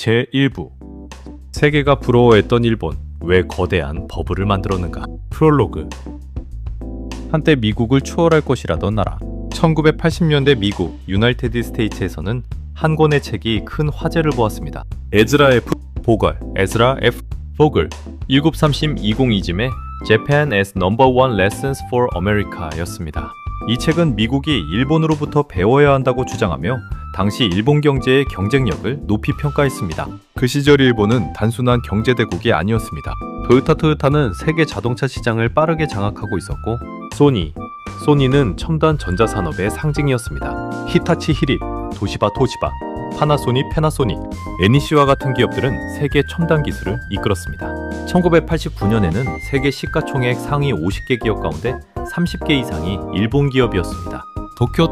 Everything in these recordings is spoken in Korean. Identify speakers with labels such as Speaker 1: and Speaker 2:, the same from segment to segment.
Speaker 1: 제1부 세계가 부러워했던 일본, 왜 거대한 버블을 만들었는가. 프롤로그. 한때 미국을 추월할 것이라던 나라. 1980년대 미국 유나이티드 스테이츠에서는 한 권의 책이 큰 화제를 보았습니다. 에즈라 F. 보걸, 에즈라 F. 보글 1930-2020쯤에 Japan as Number One Lessons for America 였습니다. 이 책은 미국이 일본으로부터 배워야 한다고 주장하며 당시 일본 경제의 경쟁력을 높이 평가했습니다. 그 시절 일본은 단순한 경제대국이 아니었습니다. 토요타는 세계 자동차 시장을 빠르게 장악하고 있었고, 소니는 첨단 전자산업의 상징이었습니다. 히타치 히릿, 도시바, 파나소닉, 애니시와 같은 기업들은 세계 첨단 기술을 이끌었습니다. 1989년에는 세계 시가총액 상위 50개 기업 가운데 30개 이상이 일본 기업이었습니다.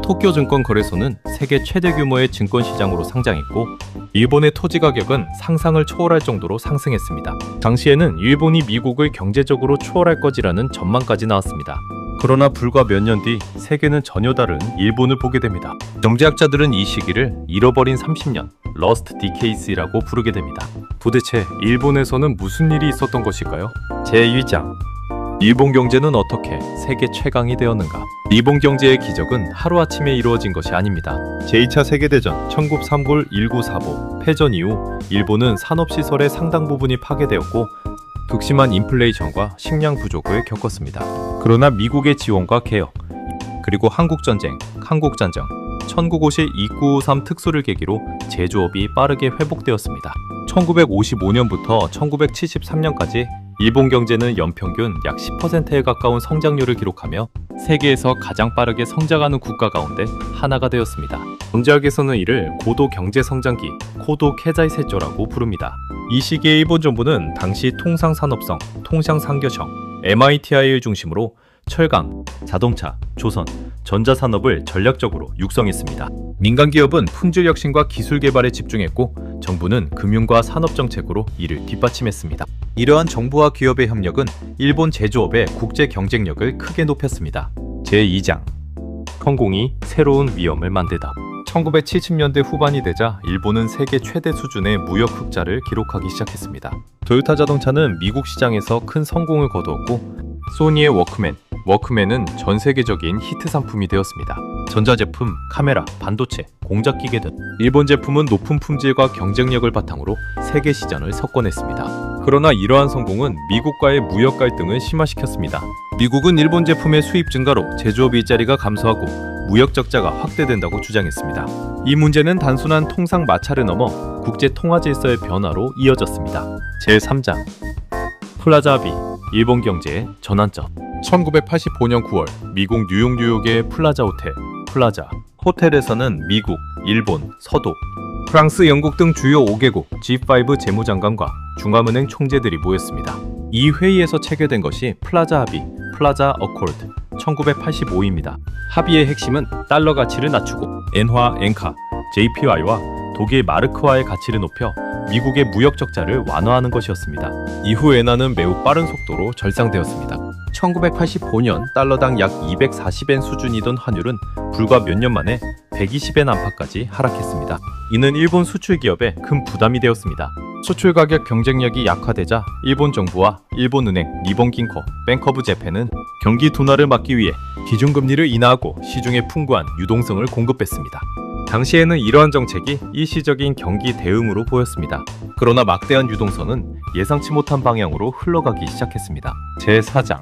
Speaker 1: 도쿄증권거래소는 세계 최대 규모의 증권시장으로 상장했고, 일본의 토지 가격은 상상을 초월할 정도로 상승했습니다. 당시에는 일본이 미국을 경제적으로 초월할 것이라는 전망까지 나왔습니다. 그러나 불과 몇 년 뒤 세계는 전혀 다른 일본을 보게 됩니다. 경제학자들은 이 시기를 잃어버린 30년, 러스트 디케이스라고 부르게 됩니다. 도대체 일본에서는 무슨 일이 있었던 것일까요? 제1장. 일본 경제는 어떻게 세계 최강이 되었는가? 일본 경제의 기적은 하루아침에 이루어진 것이 아닙니다. 제2차 세계대전 1939-1945 패전 이후 일본은 산업시설의 상당 부분이 파괴되었고 극심한 인플레이션과 식량 부족을 겪었습니다. 그러나 미국의 지원과 개혁, 그리고 한국전쟁, 1950-2953 특수를 계기로 제조업이 빠르게 회복되었습니다. 1955년부터 1973년까지 일본 경제는 연평균 약 10%에 가까운 성장률을 기록하며 세계에서 가장 빠르게 성장하는 국가 가운데 하나가 되었습니다. 경제학에서는 이를 고도 경제성장기, 고도 케자이세조라고 부릅니다. 이 시기의 일본 정부는 당시 통상산업성, 통상산교청, MITI를 중심으로 철강, 자동차, 조선, 전자산업을 전략적으로 육성했습니다. 민간기업은 품질혁신과 기술개발에 집중했고 정부는 금융과 산업정책으로 이를 뒷받침했습니다. 이러한 정부와 기업의 협력은 일본 제조업의 국제 경쟁력을 크게 높였습니다. 제2장. 성공이 새로운 위험을 만들다. 1970년대 후반이 되자 일본은 세계 최대 수준의 무역 흑자를 기록하기 시작했습니다. 토요타 자동차는 미국 시장에서 큰 성공을 거두었고, 소니의 워크맨은 전 세계적인 히트 상품이 되었습니다. 전자제품, 카메라, 반도체, 공작기계 등 일본 제품은 높은 품질과 경쟁력을 바탕으로 세계 시장을 석권했습니다. 그러나 이러한 성공은 미국과의 무역 갈등을 심화시켰습니다. 미국은 일본 제품의 수입 증가로 제조업 일자리가 감소하고 무역 적자가 확대된다고 주장했습니다. 이 문제는 단순한 통상 마찰을 넘어 국제 통화 질서의 변화로 이어졌습니다. 제3장. 플라자 합의, 일본 경제의 전환점. 1985년 9월 미국 뉴욕의 플라자 호텔에서는 미국, 일본, 서도, 프랑스, 영국 등 주요 5개국 G5 재무장관과 중앙은행 총재들이 모였습니다. 이 회의에서 체결된 것이 플라자 합의, 플라자 어코드 1985입니다. 합의의 핵심은 달러 가치를 낮추고 엔카, JPY와 독일 마르크화의 가치를 높여 미국의 무역 적자를 완화하는 것이었습니다. 이후 엔화는 매우 빠른 속도로 절상되었습니다. 1985년 달러당 약 240엔 수준이던 환율은 불과 몇 년 만에 120엔 안팎까지 하락했습니다. 이는 일본 수출 기업에 큰 부담이 되었습니다. 수출 가격 경쟁력이 약화되자 일본 정부와 일본은행, 니본긴코, 뱅크 오브 재팬은 경기 둔화를 막기 위해 기준금리를 인하하고 시중에 풍부한 유동성을 공급했습니다. 당시에는 이러한 정책이 일시적인 경기 대응으로 보였습니다. 그러나 막대한 유동성은 예상치 못한 방향으로 흘러가기 시작했습니다. 제4장.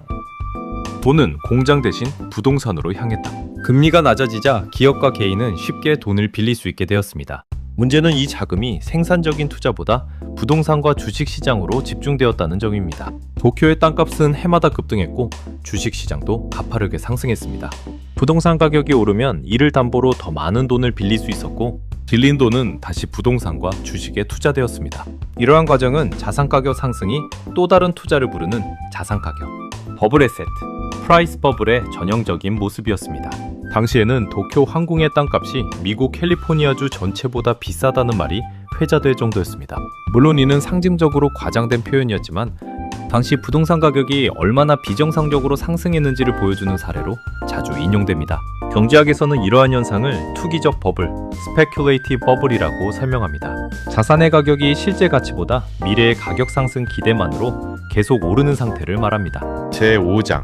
Speaker 1: 돈은 공장 대신 부동산으로 향했다. 금리가 낮아지자 기업과 개인은 쉽게 돈을 빌릴 수 있게 되었습니다. 문제는 이 자금이 생산적인 투자보다 부동산과 주식시장으로 집중되었다는 점입니다. 도쿄의 땅값은 해마다 급등했고 주식시장도 가파르게 상승했습니다. 부동산 가격이 오르면 이를 담보로 더 많은 돈을 빌릴 수 있었고, 빌린 돈은 다시 부동산과 주식에 투자되었습니다. 이러한 과정은 자산가격 상승이 또 다른 투자를 부르는 자산가격, 버블에셋, 프라이스 버블의 전형적인 모습이었습니다. 당시에는 도쿄 항공의 땅값이 미국 캘리포니아주 전체보다 비싸다는 말이 회자될 정도였습니다. 물론 이는 상징적으로 과장된 표현이었지만 당시 부동산 가격이 얼마나 비정상적으로 상승했는지를 보여주는 사례로 자주 인용됩니다. 경제학에서는 이러한 현상을 투기적 버블, 스페큘레이티브 버블이라고 설명합니다. 자산의 가격이 실제 가치보다 미래의 가격 상승 기대만으로 계속 오르는 상태를 말합니다. 제5장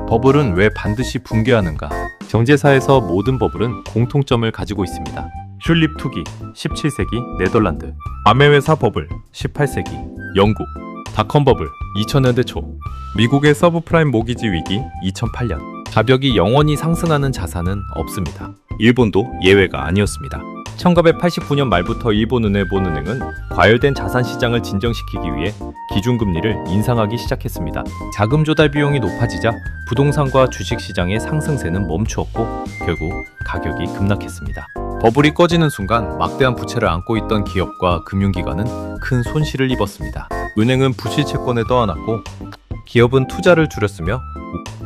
Speaker 1: 버블은 왜 반드시 붕괴하는가? 경제사에서 모든 버블은 공통점을 가지고 있습니다. 튤립 투기 17세기 네덜란드, 아메회사 버블 18세기 영국, 닷컴 버블 2000년대 초, 미국의 서브프라임 모기지 위기 2008년. 가격이 영원히 상승하는 자산은 없습니다. 일본도 예외가 아니었습니다. 1989년 말부터 일본은행은 과열된 자산 시장을 진정시키기 위해 기준금리를 인상하기 시작했습니다. 자금 조달 비용이 높아지자 부동산과 주식시장의 상승세는 멈추었고 결국 가격이 급락했습니다. 버블이 꺼지는 순간 막대한 부채를 안고 있던 기업과 금융기관은 큰 손실을 입었습니다. 은행은 부실 채권에 떠안았고 기업은 투자를 줄였으며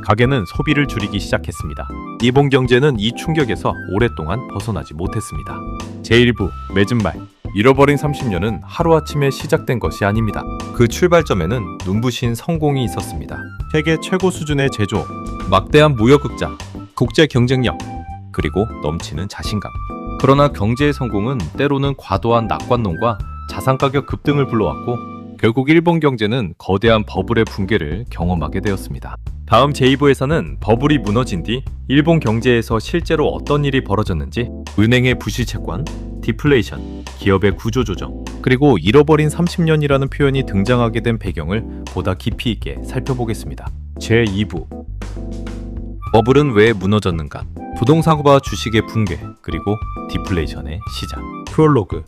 Speaker 1: 가게는 소비를 줄이기 시작했습니다. 일본 경제는 이 충격에서 오랫동안 벗어나지 못했습니다. 제1부 맺은 말. 잃어버린 30년은 하루아침에 시작된 것이 아닙니다. 그 출발점에는 눈부신 성공이 있었습니다. 세계 최고 수준의 제조업, 막대한 무역흑자, 국제 경쟁력, 그리고 넘치는 자신감. 그러나 경제의 성공은 때로는 과도한 낙관론과 자산가격 급등을 불러왔고 결국 일본 경제는 거대한 버블의 붕괴를 경험하게 되었습니다. 다음 제2부에서는 버블이 무너진 뒤 일본 경제에서 실제로 어떤 일이 벌어졌는지, 은행의 부실 채권, 디플레이션, 기업의 구조조정, 그리고 잃어버린 30년이라는 표현이 등장하게 된 배경을 보다 깊이 있게 살펴보겠습니다. 제2부 버블은 왜 무너졌는가? 부동산과 주식의 붕괴, 그리고 디플레이션의 시작. 프롤로그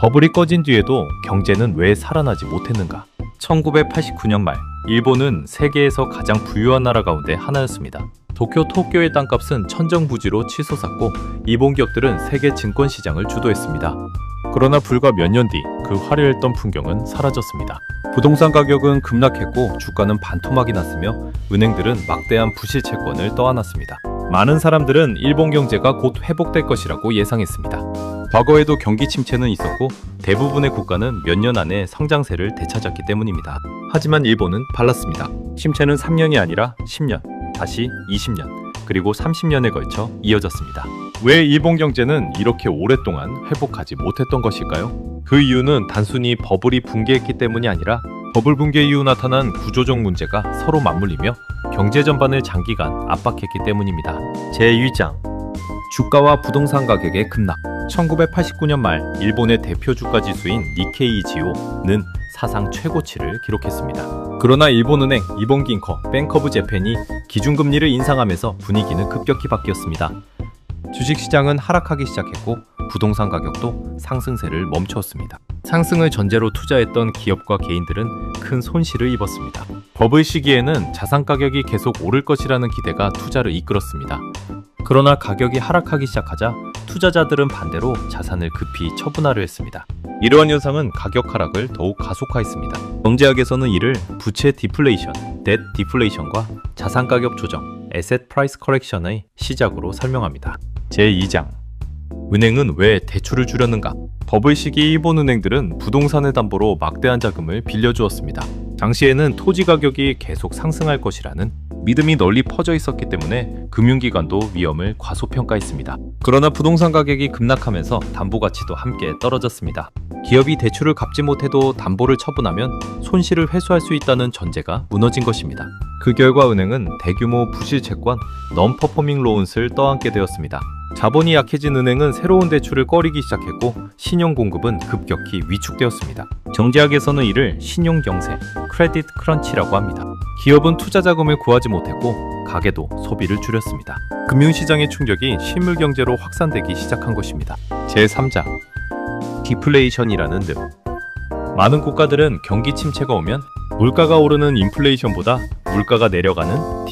Speaker 1: 버블이 꺼진 뒤에도 경제는 왜 살아나지 못했는가? 1989년 말 일본은 세계에서 가장 부유한 나라 가운데 하나였습니다. 도쿄의 땅값은 천정부지로 치솟았고 일본 기업들은 세계 증권시장을 주도했습니다. 그러나 불과 몇 년 뒤 그 화려했던 풍경은 사라졌습니다. 부동산 가격은 급락했고 주가는 반토막이 났으며 은행들은 막대한 부실 채권을 떠안았습니다. 많은 사람들은 일본 경제가 곧 회복될 것이라고 예상했습니다. 과거에도 경기 침체는 있었고 대부분의 국가는 몇 년 안에 성장세를 되찾았기 때문입니다. 하지만 일본은 달랐습니다. 침체는 3년이 아니라 10년, 다시 20년, 그리고 30년에 걸쳐 이어졌습니다. 왜 일본 경제는 이렇게 오랫동안 회복하지 못했던 것일까요? 그 이유는 단순히 버블이 붕괴했기 때문이 아니라 버블 붕괴 이후 나타난 구조적 문제가 서로 맞물리며 경제 전반을 장기간 압박했기 때문입니다. 제1장 주가와 부동산 가격의 급락. 1989년 말 일본의 대표 주가 지수인 니케이 지오는 사상 최고치를 기록했습니다. 그러나 일본은행, 일본銀커, 뱅크 오브 재팬이 기준금리를 인상하면서 분위기는 급격히 바뀌었습니다. 주식시장은 하락하기 시작했고 부동산 가격도 상승세를 멈추었습니다. 상승을 전제로 투자했던 기업과 개인들은 큰 손실을 입었습니다. 버블 시기에는 자산 가격이 계속 오를 것이라는 기대가 투자를 이끌었습니다. 그러나 가격이 하락하기 시작하자 투자자들은 반대로 자산을 급히 처분하려 했습니다. 이러한 현상은 가격 하락을 더욱 가속화했습니다. 경제학에서는 이를 부채 디플레이션, 뎃 디플레이션과 자산 가격 조정, 에셋 프라이스 커렉션의 시작으로 설명합니다. 제2장 은행은 왜 대출을 줄였는가? 버블 시기 일본 은행들은 부동산의 담보로 막대한 자금을 빌려주었습니다. 당시에는 토지 가격이 계속 상승할 것이라는 믿음이 널리 퍼져 있었기 때문에 금융기관도 위험을 과소평가했습니다. 그러나 부동산 가격이 급락하면서 담보 가치도 함께 떨어졌습니다. 기업이 대출을 갚지 못해도 담보를 처분하면 손실을 회수할 수 있다는 전제가 무너진 것입니다. 그 결과 은행은 대규모 부실 채권, non-performing loans를 떠안게 되었습니다. 자본이 약해진 은행은 새로운 대출을 꺼리기 시작했고 신용 공급은 급격히 위축되었습니다. 경제학에서는 이를 신용경세, 크레딧 크런치라고 합니다. 기업은 투자 자금을 구하지 못했고 가게도 소비를 줄였습니다. 금융시장의 충격이 실물 경제로 확산되기 시작한 것입니다. 제3장 디플레이션이라는 늪. 많은 국가들은 경기 침체가 오면 물가가 오르는 인플레이션보다 물가가 내려가는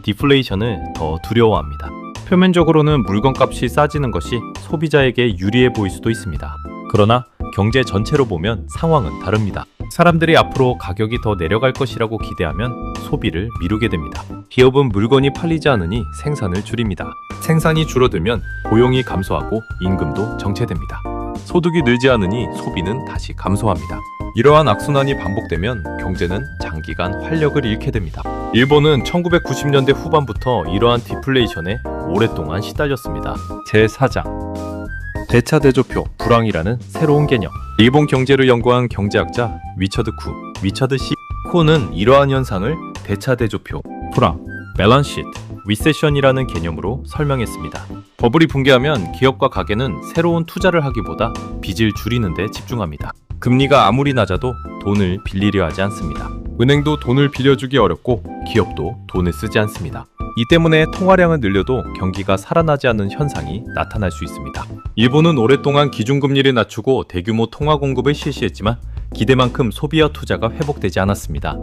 Speaker 1: 디플레이션을 더 두려워합니다. 표면적으로는 물건값이 싸지는 것이 소비자에게 유리해 보일 수도 있습니다. 그러나 경제 전체로 보면 상황은 다릅니다. 사람들이 앞으로 가격이 더 내려갈 것이라고 기대하면 소비를 미루게 됩니다. 기업은 물건이 팔리지 않으니 생산을 줄입니다. 생산이 줄어들면 고용이 감소하고 임금도 정체됩니다. 소득이 늘지 않으니 소비는 다시 감소합니다. 이러한 악순환이 반복되면 경제는 장기간 활력을 잃게 됩니다. 일본은 1990년대 후반부터 이러한 디플레이션에 오랫동안 시달렸습니다. 제4장 대차대조표 불황이라는 새로운 개념. 일본 경제를 연구한 경제학자 위처드 시 코는 이러한 현상을 대차대조표 불황, 밸런스시트, 리세션이라는 개념으로 설명했습니다. 버블이 붕괴하면 기업과 가게는 새로운 투자를 하기보다 빚을 줄이는 데 집중합니다. 금리가 아무리 낮아도 돈을 빌리려 하지 않습니다. 은행도 돈을 빌려주기 어렵고 기업도 돈을 쓰지 않습니다. 이 때문에 통화량을 늘려도 경기가 살아나지 않는 현상이 나타날 수 있습니다. 일본은 오랫동안 기준금리를 낮추고 대규모 통화 공급을 실시했지만 기대만큼 소비와 투자가 회복되지 않았습니다.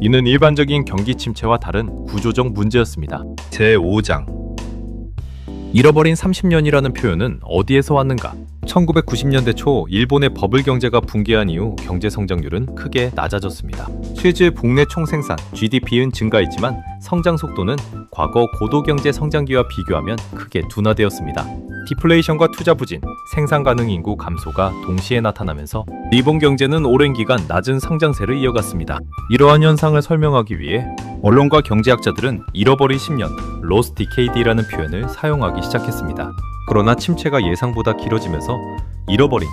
Speaker 1: 이는 일반적인 경기 침체와 다른 구조적 문제였습니다. 제5장 잃어버린 30년이라는 표현은 어디에서 왔는가? 1990년대 초 일본의 버블 경제가 붕괴한 이후 경제 성장률은 크게 낮아졌습니다. 실질 국내 총생산 GDP는 증가했지만 성장 속도는 과거 고도 경제 성장기와 비교하면 크게 둔화되었습니다. 디플레이션과 투자 부진, 생산 가능 인구 감소가 동시에 나타나면서 일본 경제는 오랜 기간 낮은 성장세를 이어갔습니다. 이러한 현상을 설명하기 위해 언론과 경제학자들은 잃어버린 10년, lost decade라는 표현을 사용하기 시작했습니다. 그러나 침체가 예상보다 길어지면서 잃어버린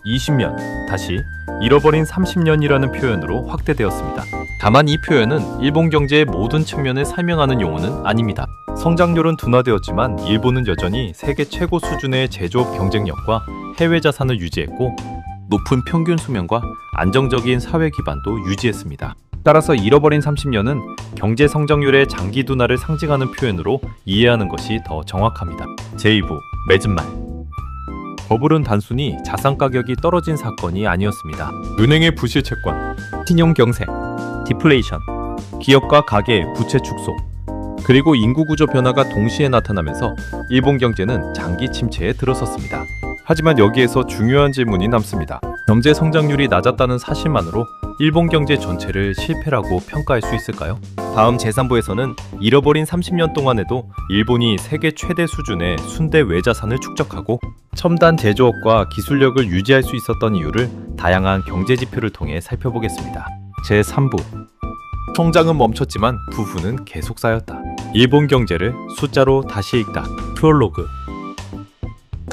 Speaker 1: 20년, 다시 잃어버린 30년이라는 표현으로 확대되었습니다. 다만 이 표현은 일본 경제의 모든 측면을 설명하는 용어는 아닙니다. 성장률은 둔화되었지만 일본은 여전히 세계 최고 수준의 제조업 경쟁력과 해외 자산을 유지했고 높은 평균 수명과 안정적인 사회 기반도 유지했습니다. 따라서 잃어버린 30년은 경제 성장률의 장기 둔화를 상징하는 표현으로 이해하는 것이 더 정확합니다. 제2부 맺은 말. 버블은 단순히 자산 가격이 떨어진 사건이 아니었습니다. 은행의 부실 채권, 신용 경색, 디플레이션, 기업과 가계의 부채 축소, 그리고 인구 구조 변화가 동시에 나타나면서 일본 경제는 장기 침체에 들어섰습니다. 하지만 여기에서 중요한 질문이 남습니다. 경제 성장률이 낮았다는 사실만으로 일본 경제 전체를 실패라고 평가할 수 있을까요? 다음 제3부에서는 잃어버린 30년 동안에도 일본이 세계 최대 수준의 순대 외자산을 축적하고 첨단 제조업과 기술력을 유지할 수 있었던 이유를 다양한 경제 지표를 통해 살펴보겠습니다. 제3부 성장은 멈췄지만 부부는 계속 쌓였다. 일본 경제를 숫자로 다시 읽다. 프롤로그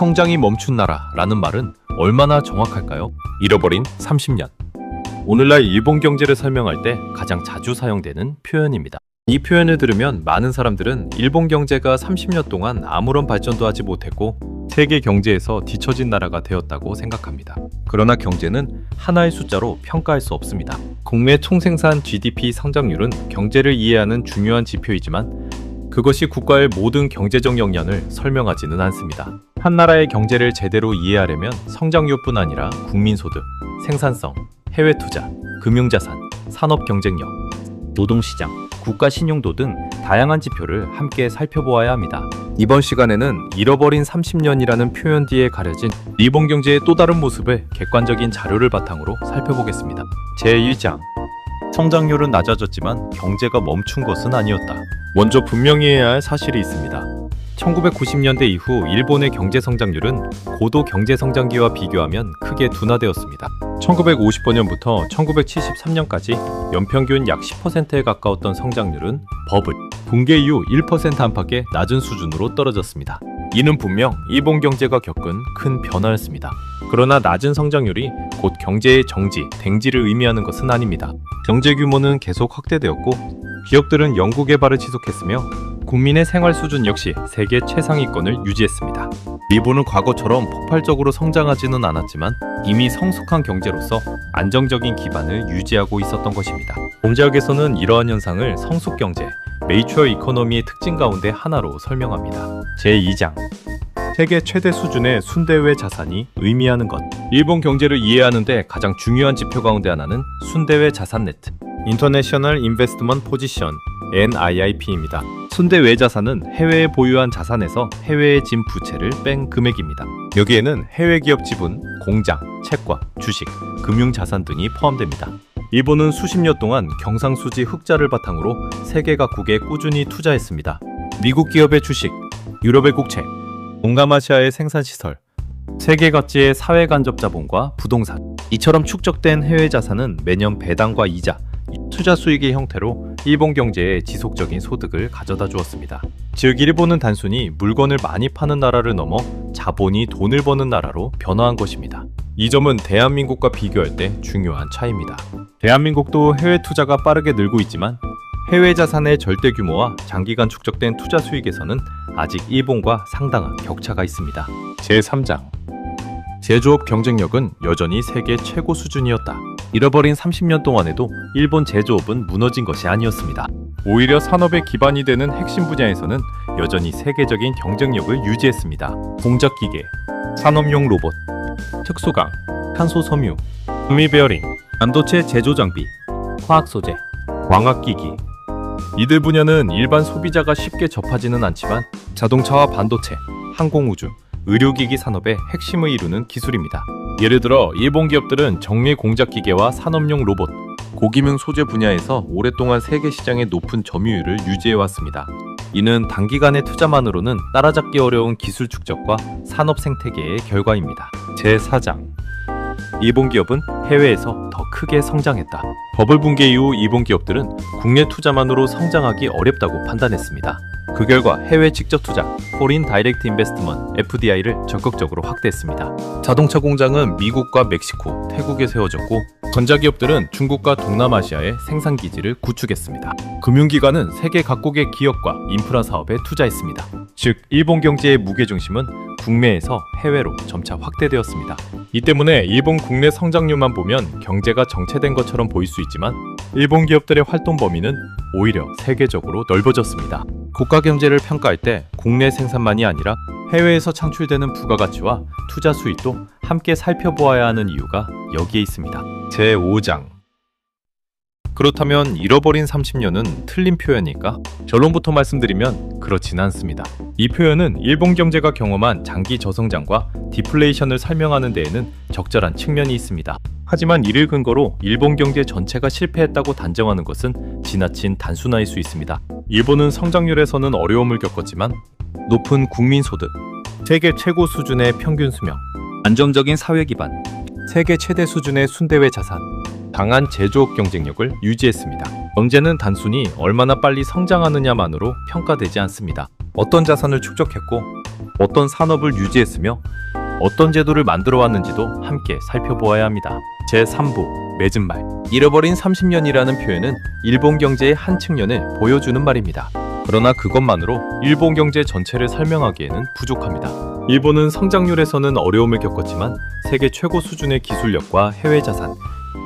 Speaker 1: 성장이 멈춘 나라라는 말은 얼마나 정확할까요? 잃어버린 30년. 오늘날 일본 경제를 설명할 때 가장 자주 사용되는 표현입니다. 이 표현을 들으면 많은 사람들은 일본 경제가 30년 동안 아무런 발전도 하지 못했고 세계 경제에서 뒤처진 나라가 되었다고 생각합니다. 그러나 경제는 하나의 숫자로 평가할 수 없습니다. 국내 총생산 GDP 성장률은 경제를 이해하는 중요한 지표이지만 그것이 국가의 모든 경제적 역량을 설명하지는 않습니다. 한 나라의 경제를 제대로 이해하려면 성장률뿐 아니라 국민소득, 생산성, 해외 투자, 금융자산, 산업 경쟁력, 노동시장, 국가 신용도 등 다양한 지표를 함께 살펴보아야 합니다. 이번 시간에는 잃어버린 30년이라는 표현 뒤에 가려진 일본 경제의 또 다른 모습을 객관적인 자료를 바탕으로 살펴보겠습니다. 제1장 성장률은 낮아졌지만 경제가 멈춘 것은 아니었다. 먼저 분명히 해야 할 사실이 있습니다. 1990년대 이후 일본의 경제 성장률은 고도 경제 성장기와 비교하면 크게 둔화되었습니다. 1955년부터 1973년까지 연평균 약 10%에 가까웠던 성장률은 버블, 붕괴 이후 1% 안팎의 낮은 수준으로 떨어졌습니다. 이는 분명 일본 경제가 겪은 큰 변화였습니다. 그러나 낮은 성장률이 곧 경제의 정지, 댕지를 의미하는 것은 아닙니다. 경제 규모는 계속 확대되었고 기업들은 연구 개발을 지속했으며 국민의 생활 수준 역시 세계 최상위권을 유지했습니다. 일본은 과거처럼 폭발적으로 성장하지는 않았지만 이미 성숙한 경제로서 안정적인 기반을 유지하고 있었던 것입니다. 경제학에서는 이러한 현상을 성숙 경제, 메이추어 이코노미의 특징 가운데 하나로 설명합니다. 제2장 세계 최대 수준의 순대외 자산이 의미하는 것. 일본 경제를 이해하는 데 가장 중요한 지표 가운데 하나는 순대외 자산 네트, 인터내셔널 인베스트먼트 포지션, NIIP입니다. 순대외 자산은 해외에 보유한 자산에서 해외에 진 부채를 뺀 금액입니다. 여기에는 해외 기업 지분, 공장, 채권, 주식, 금융자산 등이 포함됩니다. 일본은 수십 년 동안 경상수지 흑자를 바탕으로 세계 각국에 꾸준히 투자했습니다. 미국 기업의 주식, 유럽의 국채, 동남아시아의 생산시설, 세계 각지의 사회간접 자본과 부동산, 이처럼 축적된 해외 자산은 매년 배당과 이자, 투자 수익의 형태로 일본 경제에 지속적인 소득을 가져다 주었습니다. 즉 일본은 단순히 물건을 많이 파는 나라를 넘어 자본이 돈을 버는 나라로 변화한 것입니다. 이 점은 대한민국과 비교할 때 중요한 차이입니다. 대한민국도 해외 투자가 빠르게 늘고 있지만 해외 자산의 절대 규모와 장기간 축적된 투자 수익에서는 아직 일본과 상당한 격차가 있습니다. 제3장 제조업 경쟁력은 여전히 세계 최고 수준이었다. 잃어버린 30년 동안에도 일본 제조업은 무너진 것이 아니었습니다. 오히려 산업의 기반이 되는 핵심 분야에서는 여전히 세계적인 경쟁력을 유지했습니다. 공작기계, 산업용 로봇, 특수강, 탄소 섬유, 구미 베어링, 반도체 제조 장비, 화학 소재, 광학기기. 이들 분야는 일반 소비자가 쉽게 접하지는 않지만 자동차와 반도체, 항공우주, 의료기기 산업의 핵심을 이루는 기술입니다. 예를 들어 일본 기업들은 정밀 공작기계와 산업용 로봇, 고기능 소재 분야에서 오랫동안 세계 시장의 높은 점유율을 유지해왔습니다. 이는 단기간의 투자만으로는 따라잡기 어려운 기술 축적과 산업 생태계의 결과입니다. 제4장 일본 기업은 해외에서 더 크게 성장했다. 버블 붕괴 이후 일본 기업들은 국내 투자만으로 성장하기 어렵다고 판단했습니다. 그 결과 해외 직접 투자, Foreign Direct Investment (FDI를) 적극적으로 확대했습니다. 자동차 공장은 미국과 멕시코, 태국에 세워졌고 전자기업들은 중국과 동남아시아에 생산 기지를 구축했습니다. 금융기관은 세계 각국의 기업과 인프라 사업에 투자했습니다. 즉, 일본 경제의 무게중심은 국내에서 해외로 점차 확대되었습니다. 이 때문에 일본 국내 성장률만 보면 경제가 정체된 것처럼 보일 수 있지만 일본 기업들의 활동 범위는 오히려 세계적으로 넓어졌습니다. 국가 경제를 평가할 때 국내 생산만이 아니라 해외에서 창출되는 부가가치와 투자 수익도 함께 살펴보아야 하는 이유가 여기에 있습니다. 제5장 그렇다면 잃어버린 30년은 틀린 표현일까? 결론부터 말씀드리면 그렇진 않습니다. 이 표현은 일본 경제가 경험한 장기 저성장과 디플레이션을 설명하는 데에는 적절한 측면이 있습니다. 하지만 이를 근거로 일본 경제 전체가 실패했다고 단정하는 것은 지나친 단순화일 수 있습니다. 일본은 성장률에서는 어려움을 겪었지만 높은 국민소득, 세계 최고 수준의 평균 수명, 안정적인 사회 기반, 세계 최대 수준의 순대외 자산, 강한 제조업 경쟁력을 유지했습니다. 경제는 단순히 얼마나 빨리 성장하느냐만으로 평가되지 않습니다. 어떤 자산을 축적했고 어떤 산업을 유지했으며 어떤 제도를 만들어 왔는지도 함께 살펴보아야 합니다. 제3부 맺은 말 잃어버린 30년이라는 표현은 일본 경제의 한 측면을 보여주는 말입니다. 그러나 그것만으로 일본 경제 전체를 설명하기에는 부족합니다. 일본은 성장률에서는 어려움을 겪었지만 세계 최고 수준의 기술력과 해외 자산,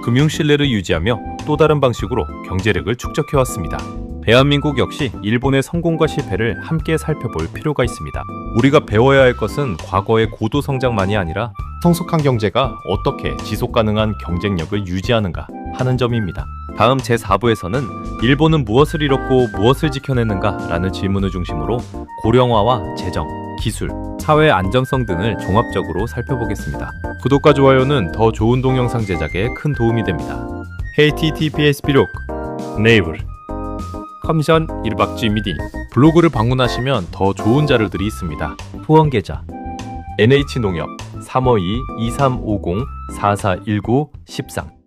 Speaker 1: 금융 신뢰를 유지하며 또 다른 방식으로 경제력을 축적해왔습니다. 대한민국 역시 일본의 성공과 실패를 함께 살펴볼 필요가 있습니다. 우리가 배워야 할 것은 과거의 고도 성장만이 아니라 성숙한 경제가 어떻게 지속가능한 경쟁력을 유지하는가 하는 점입니다. 다음 제4부에서는 일본은 무엇을 잃었고 무엇을 지켜냈는가 라는 질문을 중심으로 고령화와 재정, 기술, 사회 안정성 등을 종합적으로 살펴보겠습니다. 구독과 좋아요는 더 좋은 동영상 제작에 큰 도움이 됩니다. https 비록 네이블 커미션 1박 GMD 블로그를 방문하시면 더 좋은 자료들이 있습니다. 후원 계좌 NH농협 352-2350-4419-13